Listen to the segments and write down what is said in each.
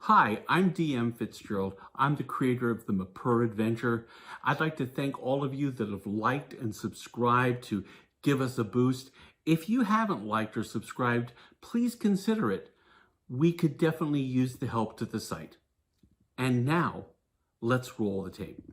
Hi, I'm DM Fitzgerald. I'm the creator of the Mper adventure. I'd like to thank all of you that have liked and subscribed to give us a boost. If you haven't liked or subscribed, please consider it. We could definitely use the help to the site. And now, let's roll the tape.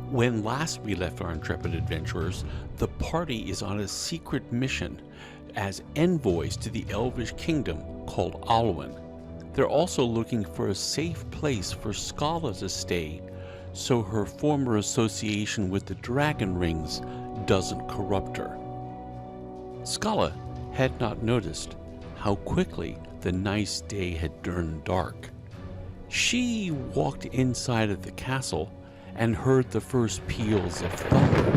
When last we left our intrepid adventurers, the party is on a secret mission as envoys to the elvish kingdom called Alwyn. They're also looking for a safe place for Scalla to stay so her former association with the dragon rings doesn't corrupt her. Scalla had not noticed how quickly the nice day had turned dark. She walked inside of the castle and heard the first peals of thunder,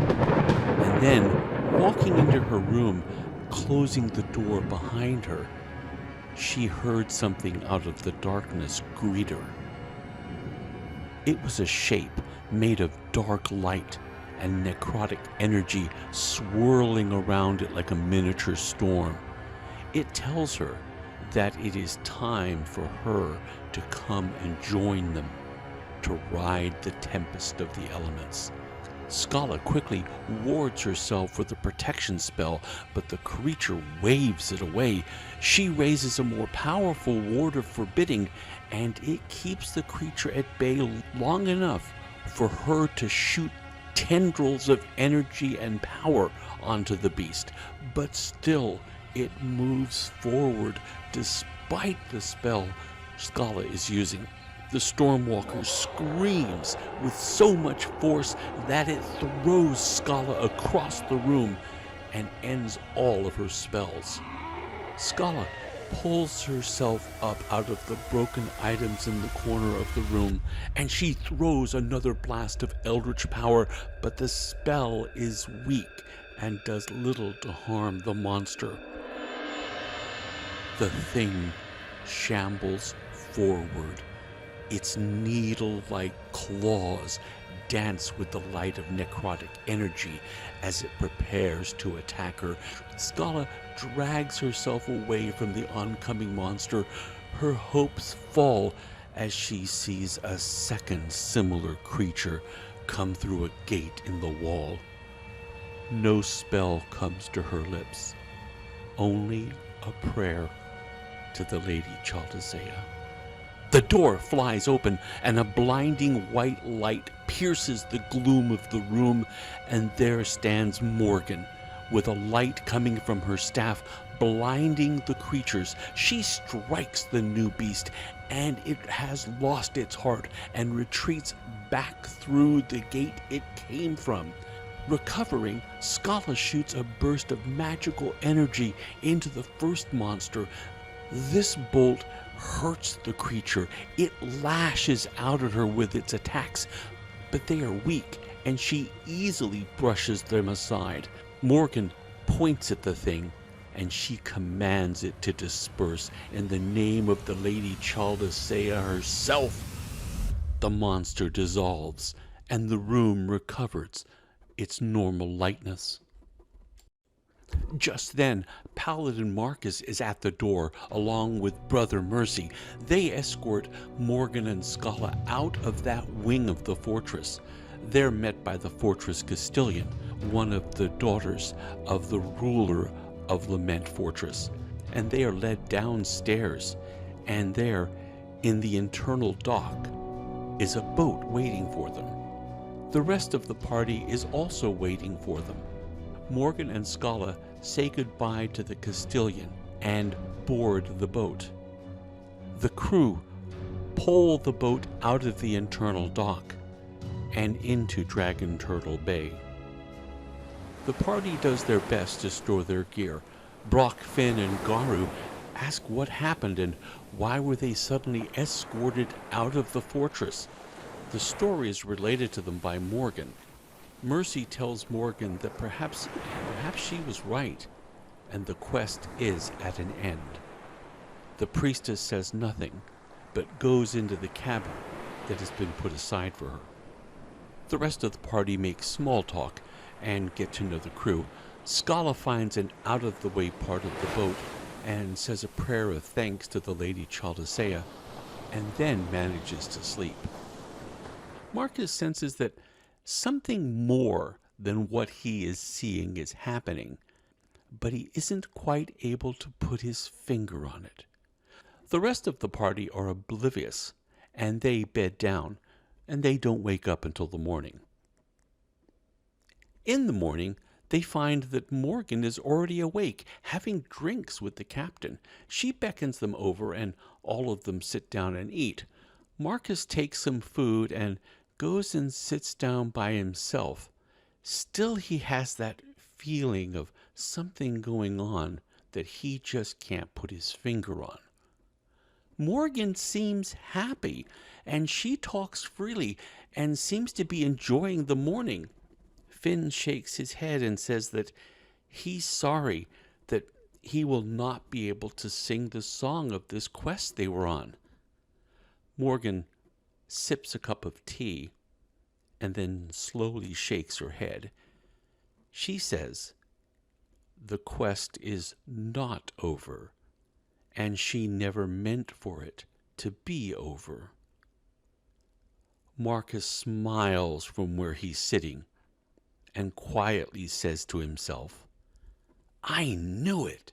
and then, walking into her room, closing the door behind her, she heard something out of the darkness greet her. It was a shape made of dark light and necrotic energy swirling around it like a miniature storm. It tells her that it is time for her to come and join them, to ride the tempest of the elements. Scalla quickly wards herself with a protection spell, but the creature waves it away. She raises a more powerful ward of forbidding, and it keeps the creature at bay long enough for her to shoot tendrils of energy and power onto the beast. But still, it moves forward despite the spell Scalla is using. The Stormwalker screams with so much force that it throws Scalla across the room and ends all of her spells. Scalla pulls herself up out of the broken items in the corner of the room, and she throws another blast of eldritch power, but the spell is weak and does little to harm the monster. The thing shambles forward. Its needle-like claws dance with the light of necrotic energy as it prepares to attack her. Scalla drags herself away from the oncoming monster. Her hopes fall as she sees a second similar creature come through a gate in the wall. No spell comes to her lips, only a prayer to the Lady Chaldasea. The door flies open, and a blinding white light pierces the gloom of the room, and there stands Morgan, with a light coming from her staff, blinding the creatures. She strikes the new beast, and it has lost its heart and retreats back through the gate it came from. Recovering, Scalla shoots a burst of magical energy into the first monster. This bolt hurts the creature. It lashes out at her with its attacks, but they are weak, and she easily brushes them aside. Morgan points at the thing, and she commands it to disperse in the name of the Lady Chaldasea herself. The monster dissolves, and the room recovers its normal lightness. Just then, Paladin Marcus is at the door, along with Brother Mercy. They escort Morgan and Scalla out of that wing of the fortress. They're met by the fortress Castellan, one of the daughters of the ruler of Lament Fortress, and they are led downstairs, and there, in the internal dock, is a boat waiting for them. The rest of the party is also waiting for them. Morgan and Scalla say goodbye to the Castellan and board the boat. The crew pull the boat out of the internal dock and into Dragon Turtle Bay. The party does their best to store their gear, Brock, Finn, and Garu ask what happened and why were they suddenly escorted out of the fortress. The story is related to them by Morgan. Mercy tells Morgan that perhaps she was right, and the quest is at an end. The priestess says nothing, but goes into the cabin that has been put aside for her. The rest of the party makes small talk and get to know the crew. Scalla finds an out-of-the-way part of the boat and says a prayer of thanks to the Lady Chaldasea, and then manages to sleep. Marcus senses that something more than what he is seeing is happening, but he isn't quite able to put his finger on it. The rest of the party are oblivious, and they bed down, and they don't wake up until the morning. In the morning, they find that Morgan is already awake, having drinks with the captain. She beckons them over, and all of them sit down and eat. Marcus takes some food and goes and sits down by himself. Still, he has that feeling of something going on that he just can't put his finger on. Morgan seems happy, and she talks freely and seems to be enjoying the morning. Finn shakes his head and says that he's sorry that he will not be able to sing the song of this quest they were on. Morgan sips a cup of tea and then slowly shakes her head. She says the quest is not over, and she never meant for it to be over. Marcus smiles from where he's sitting and quietly says to himself, "I knew it."